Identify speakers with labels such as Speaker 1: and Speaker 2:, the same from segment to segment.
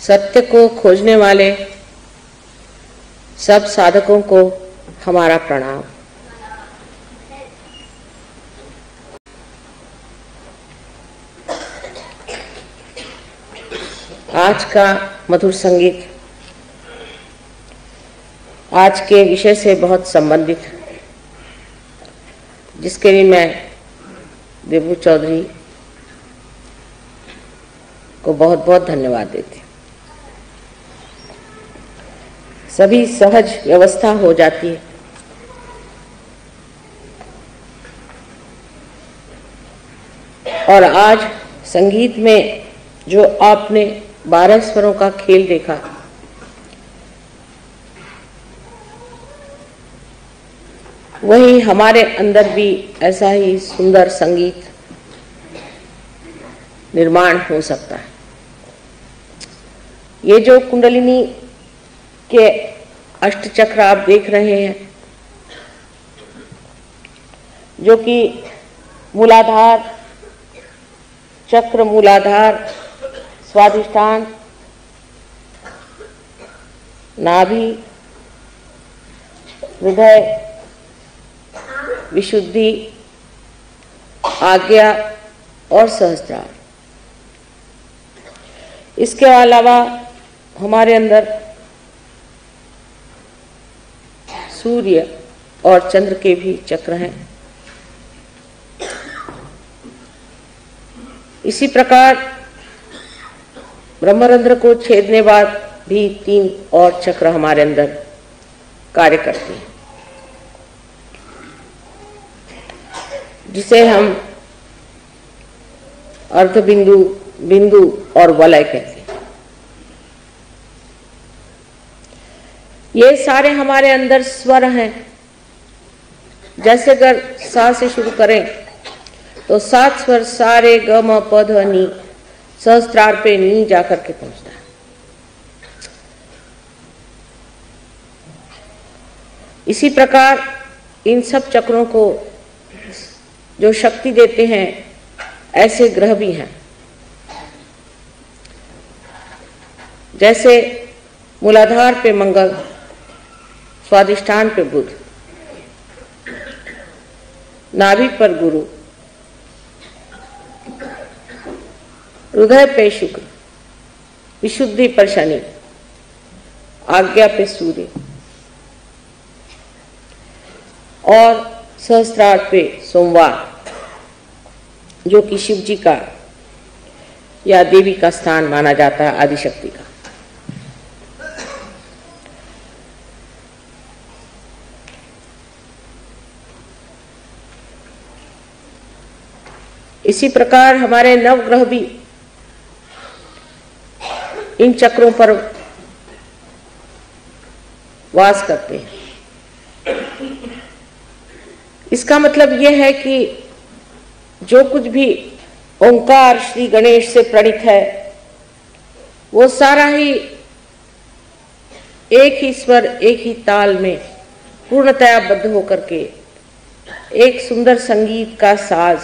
Speaker 1: सत्य को खोजने वाले सब साधकों को हमारा प्रणाम। आज का मधुर संगीत आज के विषय से बहुत संबंधित है, जिसके लिए मैं देबू चौधरी को बहुत बहुत धन्यवाद देती हूँ। सभी सहज व्यवस्था हो जाती है। और आज संगीत में जो आपने 12 स्वरों का खेल देखा, वही हमारे अंदर भी ऐसा ही सुंदर संगीत निर्माण हो सकता है। ये जो कुंडलिनी के अष्टचक्र आप देख रहे हैं, जो कि मूलाधार चक्र, मूलाधार, स्वाधिष्ठान, नाभि, हृदय, विशुद्धि, आज्ञा और सहस्त्रार, इसके अलावा हमारे अंदर सूर्य और चंद्र के भी चक्र हैं। इसी प्रकार ब्रह्मरंध्र को छेदने बाद भी 3 और चक्र हमारे अंदर कार्य करते हैं, जिसे हम अर्धबिंदु, बिंदु और वलय कहते हैं। ये सारे हमारे अंदर स्वर हैं। जैसे अगर सा से शुरू करें तो 7 स्वर सा रे ग म प ध नी, सहस्त्रार पे नी जाकर के पहुंचता है। इसी प्रकार इन सब चक्रों को जो शक्ति देते हैं, ऐसे ग्रह भी हैं। जैसे मूलाधार पे मंगल, स्वाधिष्ठान पे बुध, नाभि पर गुरु, हृदय पे शुक्र, विशुद्धि पर शनि, आज्ञा पे सूर्य और सहस्त्रार पे सोमवार, जो कि शिव जी का या देवी का स्थान माना जाता है, आदिशक्ति का। इसी प्रकार हमारे नवग्रह भी इन चक्रों पर वास करते हैं। इसका मतलब यह है कि जो कुछ भी ओंकार श्री गणेश से प्रणीत है, वो सारा ही एक ही स्वर, एक ही ताल में पूर्णतया बद्ध होकर के एक सुंदर संगीत का साज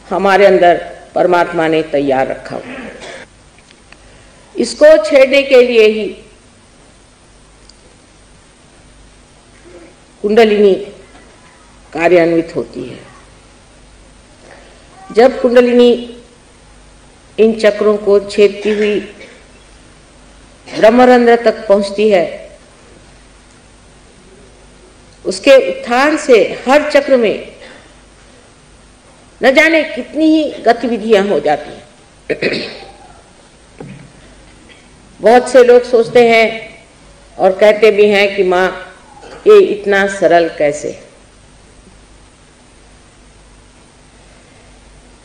Speaker 1: हमारे अंदर परमात्मा ने तैयार रखा हुआ है। इसको छेड़ने के लिए ही कुंडलिनी कार्यान्वित होती है। जब कुंडलिनी इन चक्रों को छेदती हुई ब्रह्मरंध्र तक पहुंचती है, उसके उत्थान से हर चक्र में न जाने कितनी ही गतिविधियां हो जाती हैं। बहुत से लोग सोचते हैं और कहते भी हैं कि माँ, ये इतना सरल कैसे?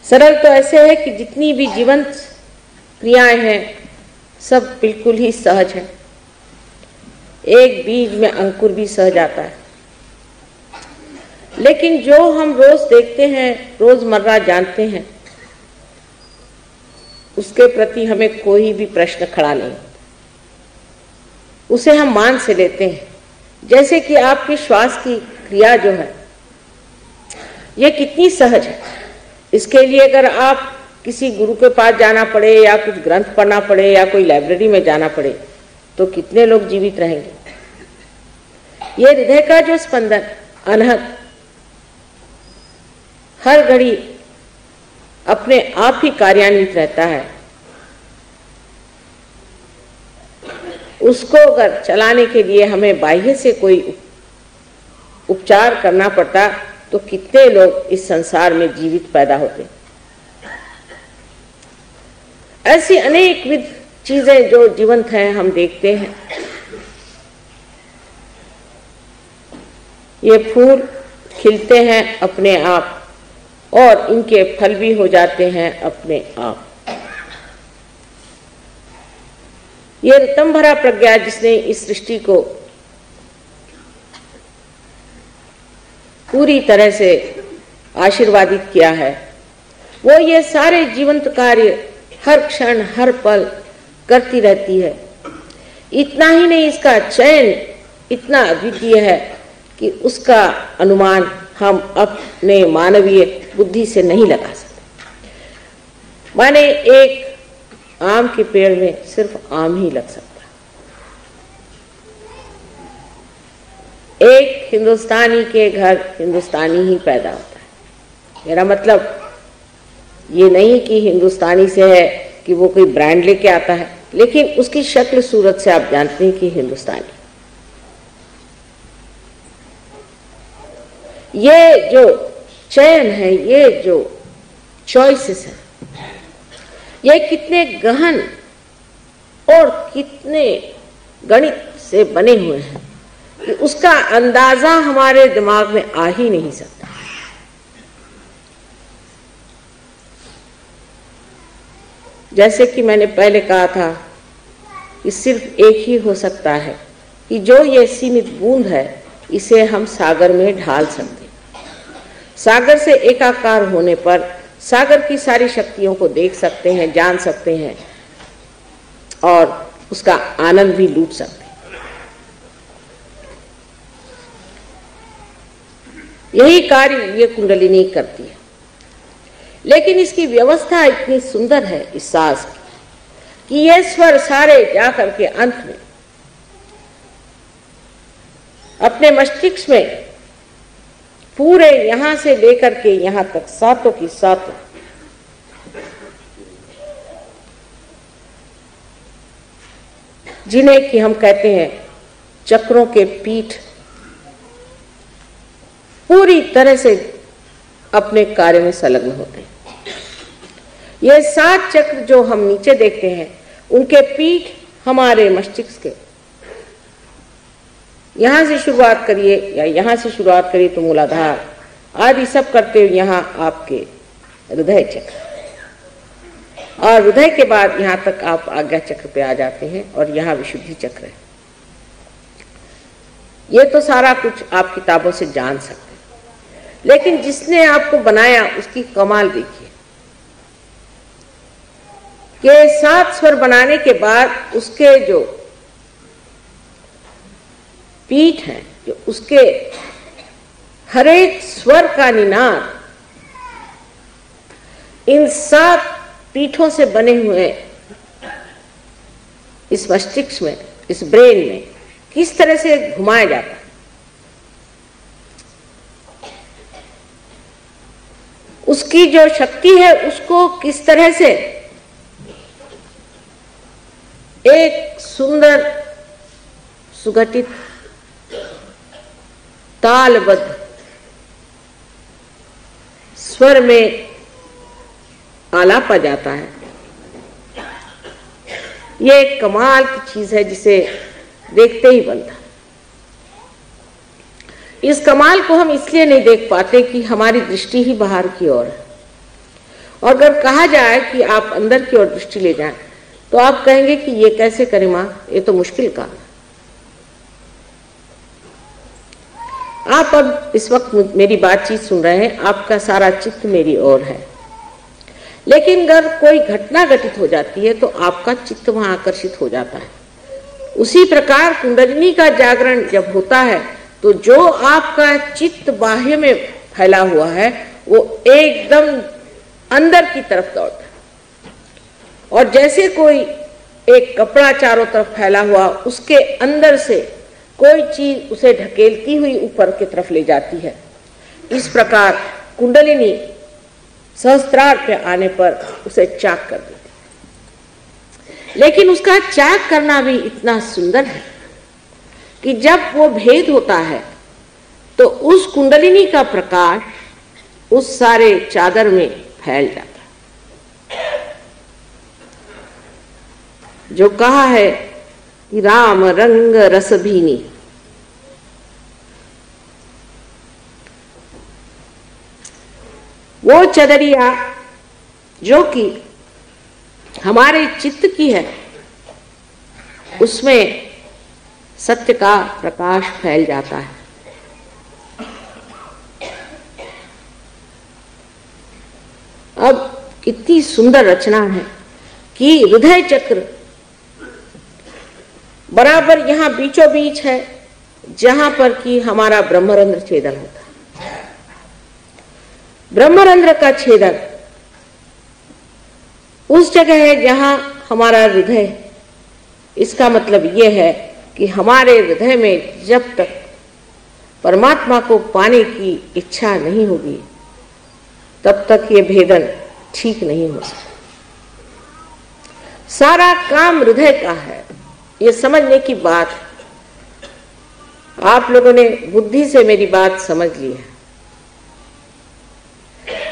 Speaker 1: सरल तो ऐसे है कि जितनी भी जीवंत क्रियाएं हैं, सब बिल्कुल ही सहज है। एक बीज में अंकुर भी सहज आता है। लेकिन जो हम रोज देखते हैं, रोजमर्रा जानते हैं, उसके प्रति हमें कोई भी प्रश्न खड़ा नहीं, उसे हम मान से लेते हैं। जैसे कि आपकी श्वास की क्रिया जो है, ये कितनी सहज है। इसके लिए अगर आप किसी गुरु के पास जाना पड़े या कुछ ग्रंथ पढ़ना पड़े या कोई लाइब्रेरी में जाना पड़े तो कितने लोग जीवित रहेंगे। ये हृदय का जो स्पंदन अनहद हर घड़ी अपने आप ही कार्यान्वित रहता है, उसको अगर चलाने के लिए हमें बाह्य से कोई उपचार करना पड़ता तो कितने लोग इस संसार में जीवित पैदा होते। ऐसी अनेक विध चीजें जो जीवंत हैं हम देखते हैं। ये फूल खिलते हैं अपने आप और इनके फल भी हो जाते हैं अपने आप। ये ऋतंभरा प्रज्ञा जिसने इस सृष्टि को पूरी तरह से आशीर्वादित किया है, वो ये सारे जीवंत कार्य हर क्षण हर पल करती रहती है। इतना ही नहीं, इसका चयन इतना अद्वितीय है कि उसका अनुमान हम अपने मानवीय बुद्धि से नहीं लगा सकते। माने एक आम के पेड़ में सिर्फ आम ही लग सकता, एक हिंदुस्तानी के घर हिंदुस्तानी ही पैदा होता है। मेरा मतलब ये नहीं कि हिंदुस्तानी से है कि वो कोई ब्रांड लेके आता है, लेकिन उसकी शक्ल सूरत से आप जानते हैं कि हिंदुस्तानी। ये जो चयन है, ये जो चॉइसेस है, ये कितने गहन और कितने गणित से बने हुए हैं कि उसका अंदाजा हमारे दिमाग में आ ही नहीं सकता। जैसे कि मैंने पहले कहा था कि सिर्फ एक ही हो सकता है कि जो ये सीमित बूंद है इसे हम सागर में ढाल सकते हैं। सागर से एकाकार होने पर सागर की सारी शक्तियों को देख सकते हैं, जान सकते हैं और उसका आनंद भी लूट सकते हैं। यही कार्य ये कुंडलिनी करती है। लेकिन इसकी व्यवस्था इतनी सुंदर है इस सांस की कि ये स्वर सारे जाकर के अंत में अपने मस्तिष्क में पूरे यहां से लेकर के यहां तक सातों की सातों जिन्हें कि हम कहते हैं चक्रों के पीठ, पूरी तरह से अपने कार्य में संलग्न होते हैं। ये 7 चक्र जो हम नीचे देखते हैं उनके पीठ हमारे मस्तिष्क के, यहां से शुरुआत करिए या यहां से शुरुआत करिए तो मूलाधार आदि सब करते हुए यहां आपके हृदय चक्र, और हृदय के बाद यहां तक आप आज्ञा चक्र पे आ जाते हैं और यहां विशुद्धि चक्र है। ये तो सारा कुछ आप किताबों से जान सकते हैं, लेकिन जिसने आपको बनाया उसकी कमाल देखिए कि 7 स्वर बनाने के बाद उसके जो पीठ है, जो उसके हर एक स्वर का निनाद इन 7 पीठों से बने हुए इस मस्तिष्क में, इस ब्रेन में किस तरह से घुमाया जाता है, उसकी जो शक्ति है उसको किस तरह से एक सुंदर सुगठित तालबद्ध स्वर में आलापा जाता है। ये एक कमाल की चीज है जिसे देखते ही बनता। इस कमाल को हम इसलिए नहीं देख पाते कि हमारी दृष्टि ही बाहर की ओर है, और अगर कहा जाए कि आप अंदर की ओर दृष्टि ले जाएं तो आप कहेंगे कि ये कैसे करें मां, ये तो मुश्किल काम है। आप अब इस वक्त मेरी बातचीत सुन रहे हैं, आपका सारा चित्त मेरी ओर है, लेकिन अगर कोई घटना घटित हो जाती है तो आपका चित्त वहां आकर्षित हो जाता है। उसी प्रकार कुंडलिनी का जागरण जब होता है तो जो आपका चित्त बाह्य में फैला हुआ है वो एकदम अंदर की तरफ दौड़ता है। और जैसे कोई एक कपड़ा चारों तरफ फैला हुआ, उसके अंदर से कोई चीज उसे ढकेलती हुई ऊपर की तरफ ले जाती है, इस प्रकार कुंडलिनी सहस्त्रार पे आने पर उसे चाक कर देती है। लेकिन उसका चाक करना भी इतना सुंदर है कि जब वो भेद होता है तो उस कुंडलिनी का प्रकाश उस सारे चादर में फैल जाता है। जो कहा है कि राम रंग रस भीनी, वो चदरिया जो कि हमारे चित्त की है, उसमें सत्य का प्रकाश फैल जाता है। अब कितनी सुंदर रचना है कि हृदय चक्र बराबर यहां बीचों बीच है, जहां पर कि हमारा ब्रह्मरंध्र छेदन होता है। ब्रह्मरंध्र का छेदन उस जगह है जहां हमारा हृदय। इसका मतलब यह है कि हमारे हृदय में जब तक परमात्मा को पाने की इच्छा नहीं होगी, तब तक ये भेदन ठीक नहीं हो सकता। सारा काम हृदय का है, ये समझने की बात। आप लोगों ने बुद्धि से मेरी बात समझ ली है,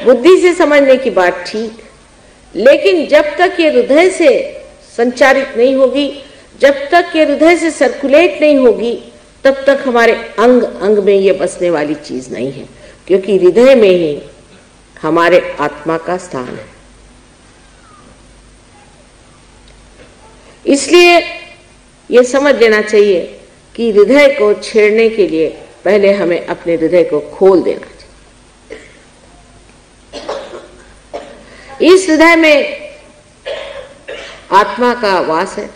Speaker 1: बुद्धि से समझने की बात ठीक, लेकिन जब तक ये हृदय से संचारित नहीं होगी, जब तक ये हृदय से सर्कुलेट नहीं होगी, तब तक हमारे अंग अंग में ये बसने वाली चीज नहीं है, क्योंकि हृदय में ही हमारे आत्मा का स्थान है। इसलिए ये समझ लेना चाहिए कि हृदय को छेड़ने के लिए पहले हमें अपने हृदय को खोल देना चाहिए। इस हृदय में आत्मा का वास है,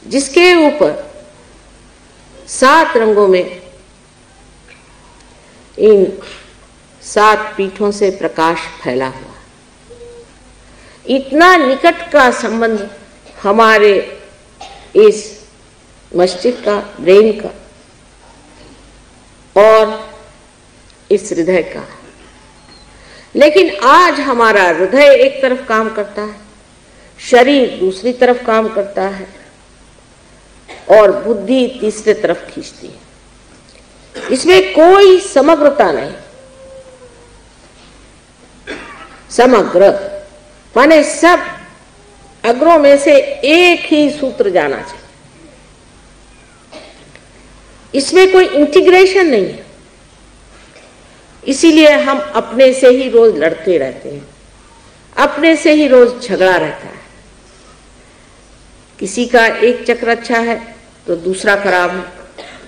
Speaker 1: जिसके ऊपर 7 रंगों में इन 7 पीठों से प्रकाश फैला हुआ। इतना निकट का संबंध हमारे इस मस्तिष्क का, ब्रेन का और इस हृदय का। लेकिन आज हमारा हृदय एक तरफ काम करता है, शरीर दूसरी तरफ काम करता है और बुद्धि तीसरे तरफ खींचती है। इसमें कोई समग्रता नहीं। समग्र माने सब अग्रों में से एक ही सूत्र जाना चाहिए। इसमें कोई इंटीग्रेशन नहीं है। इसीलिए हम अपने से ही रोज लड़ते रहते हैं, अपने से ही रोज झगड़ा रहता है। किसी का एक चक्र अच्छा है तो दूसरा खराब है,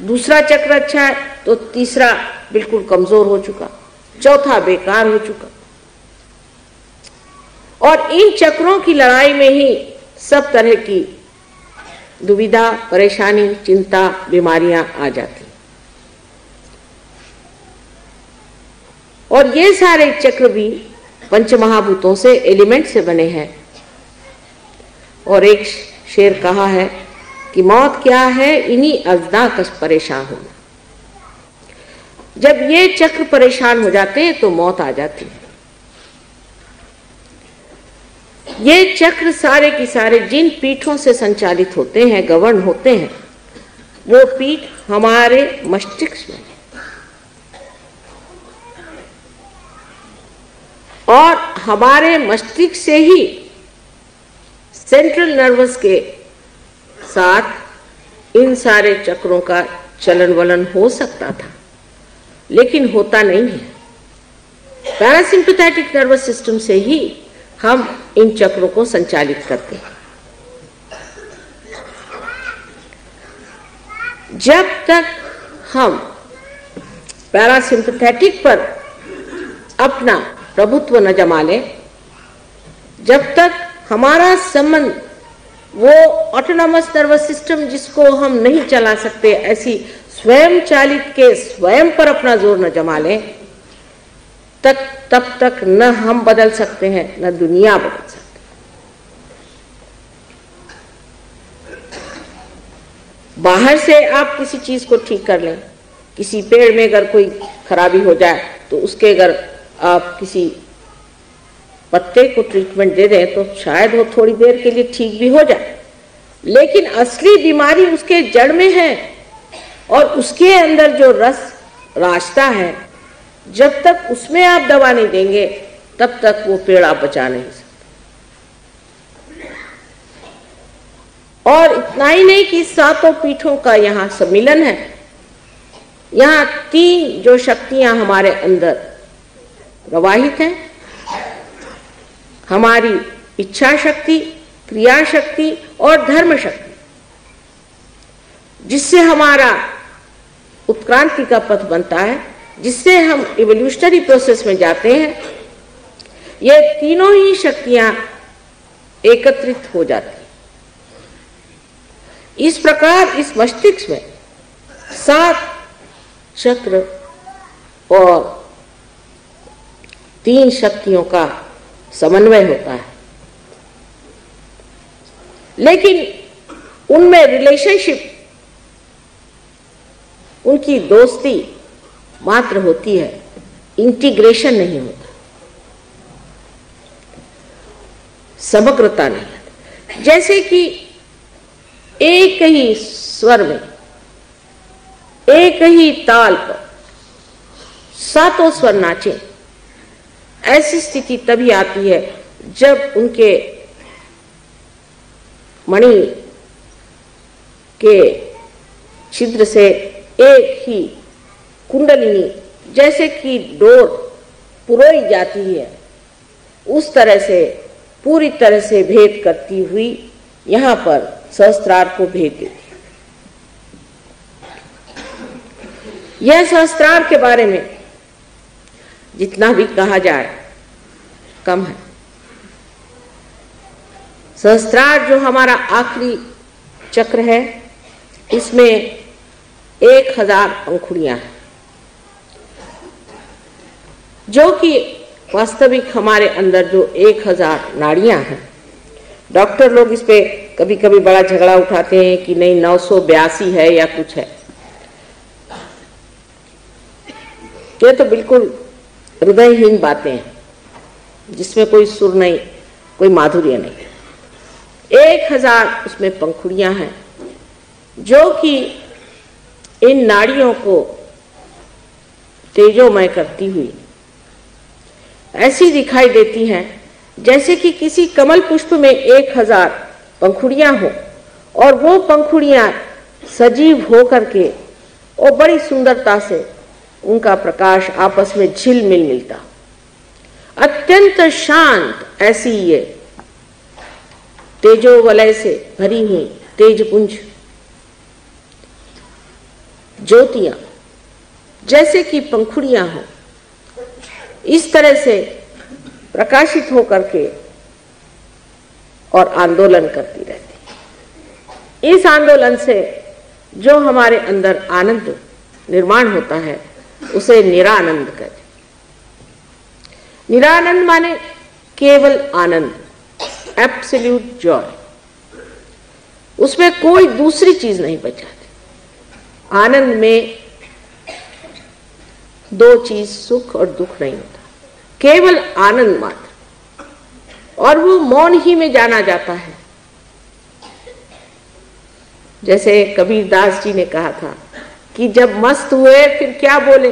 Speaker 1: दूसरा चक्र अच्छा है तो तीसरा बिल्कुल कमजोर हो चुका, चौथा बेकार हो चुका। और इन चक्रों की लड़ाई में ही सब तरह की दुविधा, परेशानी, चिंता, बीमारियां आ जाती। और ये सारे चक्र भी पंचमहाभूतों से, एलिमेंट से बने हैं। और एक शेर कहा है कि मौत क्या है, इन्हीं अज़दा कस परेशान होना। जब ये चक्र परेशान हो जाते हैं तो मौत आ जाती है। ये चक्र सारे के सारे जिन पीठों से संचालित होते हैं, गवर्न होते हैं, वो पीठ हमारे मस्तिष्क में है। और हमारे मस्तिष्क से ही सेंट्रल नर्वस के साथ इन सारे चक्रों का चलन वलन हो सकता था, लेकिन होता नहीं है। पैरासिम्पैथेटिक नर्वस सिस्टम से ही हम इन चक्रों को संचालित करते हैं। जब तक हम पैरासिम्पैथेटिक पर अपना प्रभुत्व न जमा लें, जब तक हमारा संबंध वो ऑटोनॉमस नर्वस सिस्टम जिसको हम नहीं चला सकते, ऐसी स्वयं चालित के स्वयं पर अपना जोर न जमा लें, तब तक न हम बदल सकते हैं न दुनिया बदल सकती। बाहर से आप किसी चीज को ठीक कर लें, किसी पेड़ में अगर कोई खराबी हो जाए तो उसके अगर आप किसी पत्ते को ट्रीटमेंट दे दें तो शायद वो थोड़ी देर के लिए ठीक भी हो जाए, लेकिन असली बीमारी उसके जड़ में है और उसके अंदर जो रस रास्ता है, जब तक उसमें आप दवा नहीं देंगे तब तक वो पेड़ आप बचा नहीं सकते। और इतना ही नहीं कि सातों पीठों का यहाँ सम्मिलन है। यहाँ तीन जो शक्तियां हमारे अंदर प्रवाहित हैं, हमारी इच्छा शक्ति, क्रिया शक्ति और धर्म शक्ति, जिससे हमारा उत्क्रांति का पथ बनता है, जिससे हम इवोल्यूशनरी प्रोसेस में जाते हैं। ये तीनों ही शक्तियां एकत्रित हो जाती हैं। इस प्रकार इस मस्तिष्क में 7 चक्र और 3 शक्तियों का समन्वय होता है, लेकिन उनमें रिलेशनशिप, उनकी दोस्ती मात्र होती है, इंटीग्रेशन नहीं होता, समग्रता नहीं होती। जैसे कि एक ही स्वर में, एक ही ताल पर 7 स्वर नाचे, ऐसी स्थिति तभी आती है जब उनके मणि के छिद्र से एक ही कुंडलिनी जैसे कि डोर पुरोई जाती है, उस तरह से पूरी तरह से भेद करती हुई यहाँ पर सहस्त्रार को भेद देती है। यह सहस्त्रार के बारे में जितना भी कहा जाए कम है। सहस्त्रार जो हमारा आखिरी चक्र है, इसमें 1000 पंखुड़ियां हैं, जो कि वास्तविक हमारे अंदर जो 1000 नाड़ियां हैं। डॉक्टर लोग इस पे कभी कभी बड़ा झगड़ा उठाते हैं कि नहीं 982 है या कुछ है। ये तो बिल्कुल हृदयहीन बातें हैं, जिसमें कोई सुर नहीं, कोई माधुर्य नहीं। 1000 उसमें पंखुड़ियां हैं, जो कि इन नाड़ियों को तेजोमय करती हुई ऐसी दिखाई देती हैं जैसे कि किसी कमल पुष्प में 1000 पंखुड़ियां हो और वो पंखुड़ियां सजीव हो करके और बड़ी सुंदरता से उनका प्रकाश आपस में झिलमिल मिलता, अत्यंत शांत ऐसी ये तेजो वलय से भरी हुई तेजपुंज ज्योतियां जैसे कि पंखुड़ियां हो, इस तरह से प्रकाशित होकर के और आंदोलन करती रहती। इस आंदोलन से जो हमारे अंदर आनंद निर्माण होता है उसे निरानंद कहते। निरानंद माने केवल आनंद, एब्सोल्यूट जॉय। उसमें कोई दूसरी चीज नहीं बचाती। आनंद में 2 चीज, सुख और दुख नहीं होता, केवल आनंद मात्र, और वो मौन ही में जाना जाता है। जैसे कबीरदास जी ने कहा था कि जब मस्त हुए फिर क्या बोले।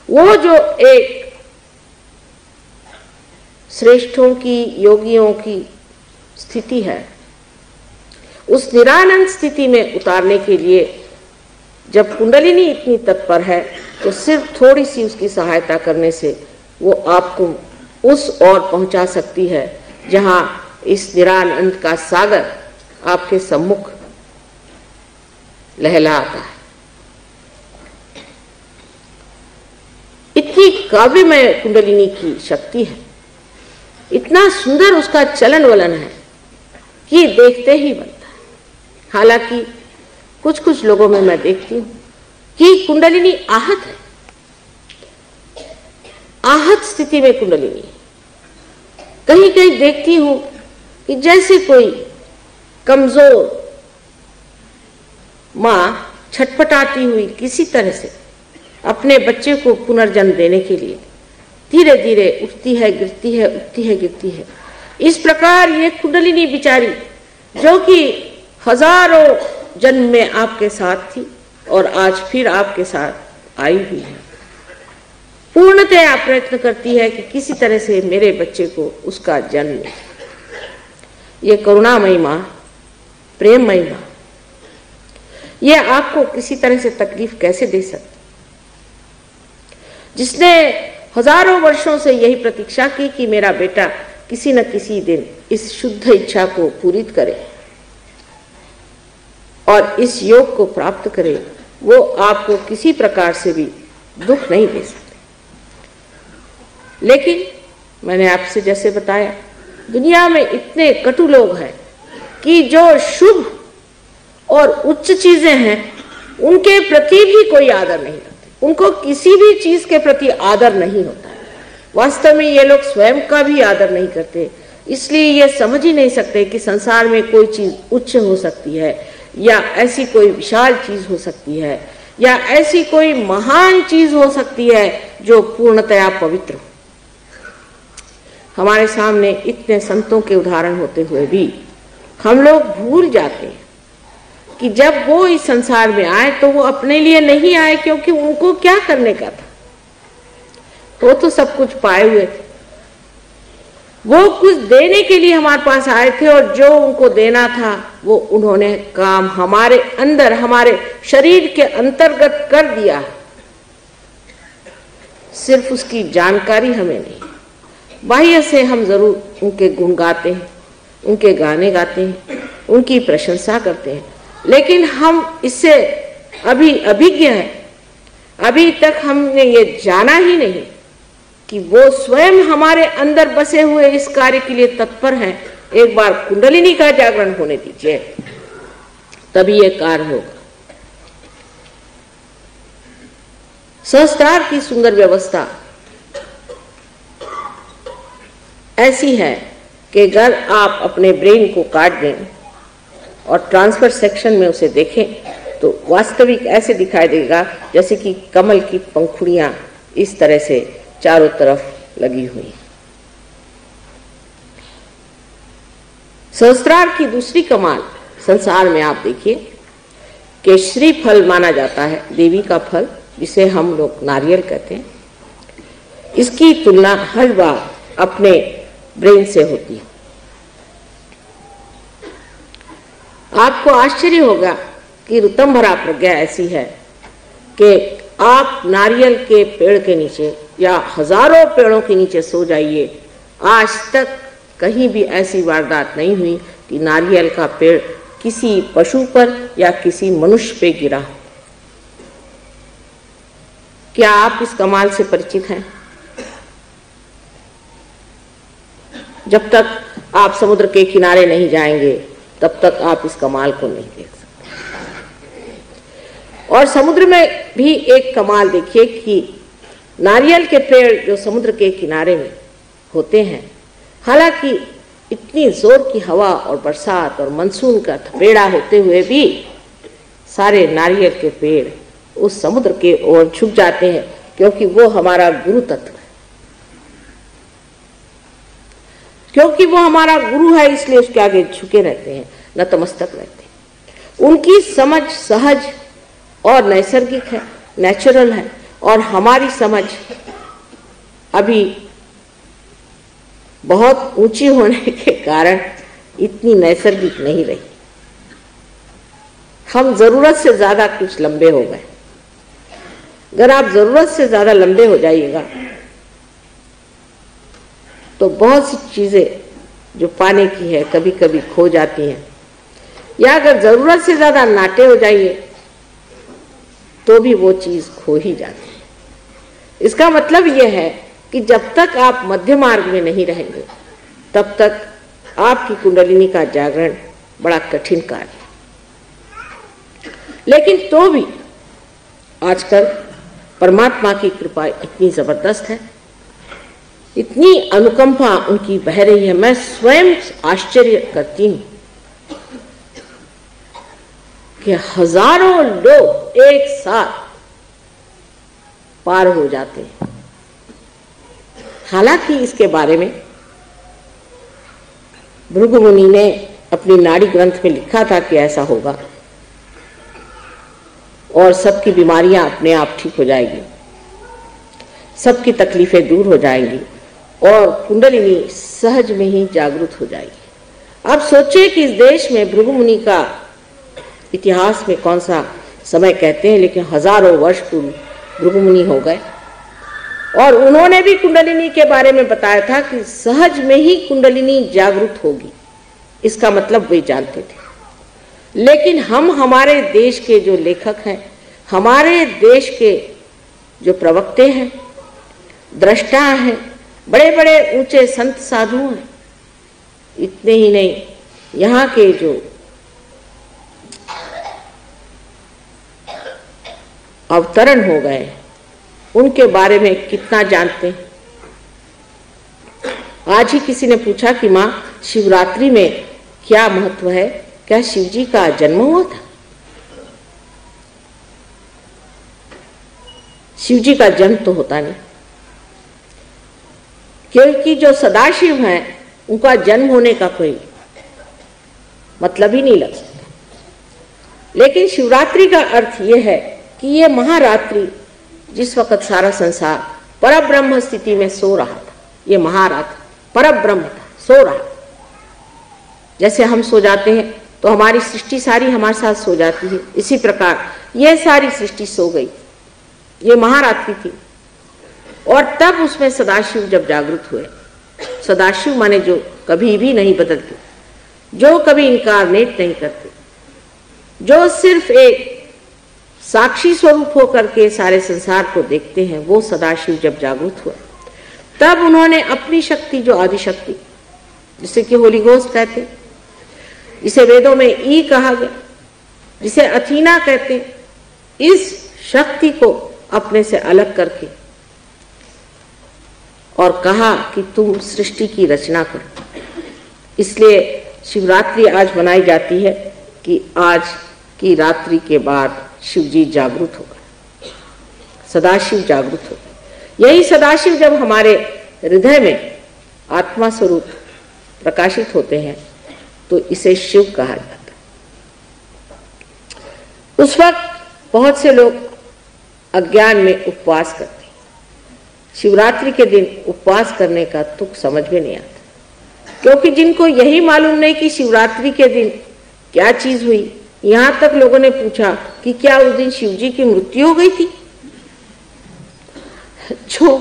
Speaker 1: वो जो एक श्रेष्ठों की, योगियों की स्थिति है, उस निरानंद स्थिति में उतारने के लिए जब कुंडलिनी इतनी तत्पर है तो सिर्फ थोड़ी सी उसकी सहायता करने से वो आपको उस ओर पहुंचा सकती है जहां इस निरानंद का सागर आपके सम्मुख लहलाता है। इतनी काव्यमय कुंडलिनी की शक्ति है, इतना सुंदर उसका चलन वलन है कि देखते ही बनता है। हालांकि कुछ कुछ लोगों में मैं देखती हूं कि कुंडलिनी आहत है, आहत स्थिति में कुंडलिनी है। कहीं कहीं देखती हूं कि जैसे कोई कमजोर मां छटपटाती हुई किसी तरह से अपने बच्चे को पुनर्जन्म देने के लिए धीरे धीरे उठती है, गिरती है, उठती है, गिरती है। इस प्रकार ये कुंडलिनी बिचारी, जो कि हजारों जन्म में आपके साथ थी और आज फिर आपके साथ आई हुई है, पूर्णतया प्रयत्न करती है कि किसी तरह से मेरे बच्चे को उसका जन्म मिले। ये करुणामयी मां, प्रेममयी मां, ये आपको किसी तरह से तकलीफ कैसे दे सकती, जिसने हजारों वर्षों से यही प्रतीक्षा की कि मेरा बेटा किसी न किसी दिन इस शुद्ध इच्छा को पूरित करे और इस योग को प्राप्त करे, वो आपको किसी प्रकार से भी दुख नहीं दे सकते। लेकिन मैंने आपसे जैसे बताया, दुनिया में इतने कटु लोग हैं कि जो शुभ और उच्च चीजें हैं उनके प्रति भी कोई आदर नहीं रखते, उनको किसी भी चीज के प्रति आदर नहीं होता है। वास्तव में ये लोग स्वयं का भी आदर नहीं करते, इसलिए ये समझ ही नहीं सकते कि संसार में कोई चीज उच्च हो सकती है या ऐसी कोई विशाल चीज हो सकती है या ऐसी कोई महान चीज हो सकती है जो पूर्णतया पवित्र हो। हमारे सामने इतने संतों के उदाहरण होते हुए भी हम लोग भूल जाते हैं कि जब वो इस संसार में आए तो वो अपने लिए नहीं आए, क्योंकि उनको क्या करने का था, वो तो सब कुछ पाए हुए थे। वो कुछ देने के लिए हमारे पास आए थे और जो उनको देना था वो उन्होंने काम हमारे अंदर, हमारे शरीर के अंतर्गत कर दिया। सिर्फ उसकी जानकारी हमें नहीं, बाह्य से हम जरूर उनके गुण गाते हैं, उनके गाने गाते हैं, उनकी प्रशंसा करते हैं, लेकिन हम इससे अभी अभिज्ञ हैं। अभी तक हमने ये जाना ही नहीं कि वो स्वयं हमारे अंदर बसे हुए इस कार्य के लिए तत्पर हैं। एक बार कुंडलिनी का जागरण होने दीजिए, तभी ये कार्य होगा। सहस्त्रार की सुंदर व्यवस्था ऐसी है कि अगर आप अपने ब्रेन को काट दें और ट्रांसफर सेक्शन में उसे देखें तो वास्तविक ऐसे दिखाई देगा जैसे कि कमल की पंखुड़ियां इस तरह से चारों तरफ लगी हुई। सहस्त्रार की दूसरी कमाल संसार में आप देखिए कि श्रीफल माना जाता है, देवी का फल, जिसे हम लोग नारियल कहते हैं। इसकी तुलना हर बार अपने ब्रेन से होती है। आपको आश्चर्य होगा कि ऋतंभरा प्रज्ञा ऐसी है कि आप नारियल के पेड़ के नीचे या हजारों पेड़ों के नीचे सो जाइए, आज तक कहीं भी ऐसी वारदात नहीं हुई कि नारियल का पेड़ किसी पशु पर या किसी मनुष्य पे गिरा हो। क्या आप इस कमाल से परिचित हैं? जब तक आप समुद्र के किनारे नहीं जाएंगे तब तक आप इस कमाल को नहीं देख सकते। और समुद्र में भी एक कमाल देखिए कि नारियल के पेड़ जो समुद्र के किनारे में होते हैं, हालांकि इतनी जोर की हवा और बरसात और मानसून का थपेड़ा होते हुए भी सारे नारियल के पेड़ उस समुद्र के ओर झुक जाते हैं, क्योंकि वो हमारा गुरु तत्व है। क्योंकि वो हमारा गुरु है इसलिए उसके आगे झुके रहते हैं, नतमस्तक रहते हैं। उनकी समझ सहज और नैसर्गिक है, नेचुरल है, और हमारी समझ अभी बहुत ऊंची होने के कारण इतनी नैसर्गिक नहीं रही। हम जरूरत से ज्यादा कुछ लंबे हो गए। अगर आप जरूरत से ज्यादा लंबे हो जाइएगा तो बहुत सी चीजें जो पाने की है कभी कभी खो जाती हैं, या अगर जरूरत से ज्यादा नाटे हो जाइए तो भी वो चीज खो ही जाती है। इसका मतलब यह है कि जब तक आप मध्य मार्ग में नहीं रहेंगे तब तक आपकी कुंडलिनी का जागरण बड़ा कठिन कार्य है। लेकिन तो भी आजकल परमात्मा की कृपा इतनी जबरदस्त है इतनी अनुकंपा उनकी बह रही है, मैं स्वयं आश्चर्य करती हूं कि हजारों लोग एक साथ पार हो जाते हैं। हालांकि इसके बारे में भृगु मुनि ने अपनी नाड़ी ग्रंथ में लिखा था कि ऐसा होगा और सबकी बीमारियां अपने आप ठीक हो जाएगी, सबकी तकलीफें दूर हो जाएंगी और कुंडलिनी सहज में ही जागृत हो जाएगी। आप सोचिए कि इस देश में भृगु मुनि का इतिहास में कौन सा समय कहते हैं, लेकिन हजारों वर्ष पूर्व भृगु मुनि हो गए और उन्होंने भी कुंडलिनी के बारे में बताया था कि सहज में ही कुंडलिनी जागृत होगी। इसका मतलब वे जानते थे। लेकिन हम हमारे देश के जो लेखक हैं, हमारे देश के जो प्रवक्ते हैं, दृष्टा हैं, बड़े बड़े ऊंचे संत साधु हैं, इतने ही नहीं, यहाँ के जो अवतरण हो गए उनके बारे में कितना जानते हैं। आज ही किसी ने पूछा कि माँ, शिवरात्रि में क्या महत्व है, क्या शिव जी का जन्म हुआ था? शिव जी का जन्म तो होता नहीं, क्योंकि जो सदाशिव हैं उनका जन्म होने का कोई मतलब ही नहीं लग सकता। लेकिन शिवरात्रि का अर्थ यह है कि ये महारात्रि, जिस वक्त सारा संसार परब्रह्म स्थिति में सो रहा था, ये महारात्रि परब्रह्म था, सो रहा था। जैसे हम सो जाते हैं तो हमारी सृष्टि सारी हमारे साथ सो जाती है, इसी प्रकार ये सारी सृष्टि सो गई, ये महारात्रि थी। और तब उसमें सदाशिव जब जागृत हुए, सदाशिव माने जो कभी भी नहीं बदलते, जो कभी इनकारनेट नहीं करते, जो सिर्फ एक साक्षी स्वरूप होकर के सारे संसार को देखते हैं, वो सदाशिव जब जागृत हुए तब उन्होंने अपनी शक्ति, जो आदि शक्ति, जिसे कि होली घोस्ट कहते, जिसे वेदों में ई कहा गया, जिसे अथीना कहते, इस शक्ति को अपने से अलग करके और कहा कि तुम सृष्टि की रचना करो। इसलिए शिवरात्रि आज मनाई जाती है कि आज की रात्रि के बाद शिव जी जागृत हो गए, सदाशिव जागृत हो गए। यही सदाशिव जब हमारे हृदय में आत्मा स्वरूप प्रकाशित होते हैं तो इसे शिव कहा जाता है। उस वक्त बहुत से लोग अज्ञान में उपवास करते हैं। शिवरात्रि के दिन उपवास करने का तुक समझ में नहीं आता, क्योंकि जिनको यही मालूम नहीं कि शिवरात्रि के दिन क्या चीज हुई। यहां तक लोगों ने पूछा कि क्या उस दिन शिव जी की मृत्यु हो गई थी? जो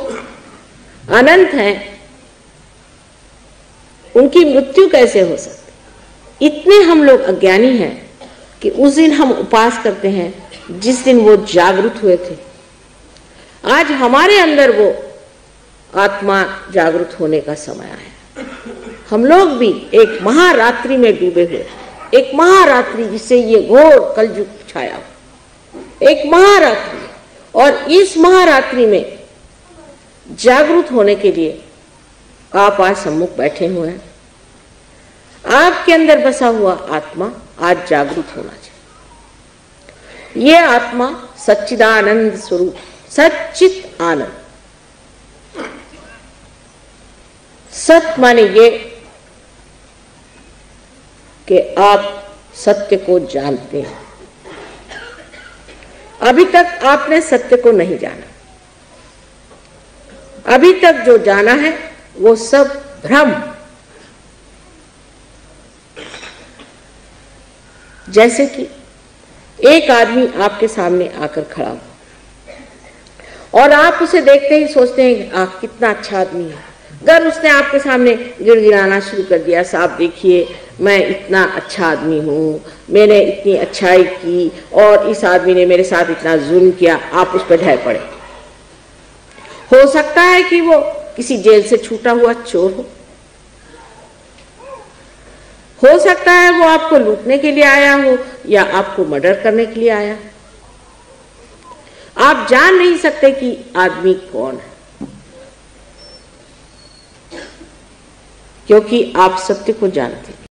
Speaker 1: अनंत हैं उनकी मृत्यु कैसे हो सकती? इतने हम लोग अज्ञानी हैं कि उस दिन हम उपवास करते हैं जिस दिन वो जागृत हुए थे। आज हमारे अंदर वो आत्मा जागृत होने का समय आया। हम लोग भी एक महारात्रि में डूबे हुए, एक महारात्रि जिससे ये घोर कलयुग छाया हो, एक महारात्रि। और इस महारात्रि में जागृत होने के लिए आप आज सम्मुख बैठे हुए हैं। आपके अंदर बसा हुआ आत्मा आज जागृत होना चाहिए। ये आत्मा सच्चिदानंद स्वरूप, सच्चित आनंद। सत माने ये कि आप सत्य को जानते हैं। अभी तक आपने सत्य को नहीं जाना। अभी तक जो जाना है वो सब भ्रम। जैसे कि एक आदमी आपके सामने आकर खड़ा हो और आप उसे देखते ही सोचते हैं कि कितना अच्छा आदमी है। अगर उसने आपके सामने गिड़गिड़ाना शुरू कर दिया, साहब देखिए मैं इतना अच्छा आदमी हूँ, मैंने इतनी अच्छाई की और इस आदमी ने मेरे साथ इतना जुल्म किया, आप उस पर ढह पड़े। हो सकता है कि वो किसी जेल से छूटा हुआ चोर हो सकता है वो आपको लूटने के लिए आया हो या आपको मर्डर करने के लिए आया। आप जान नहीं सकते कि आदमी कौन है। क्योंकि आप सत्य को जानते।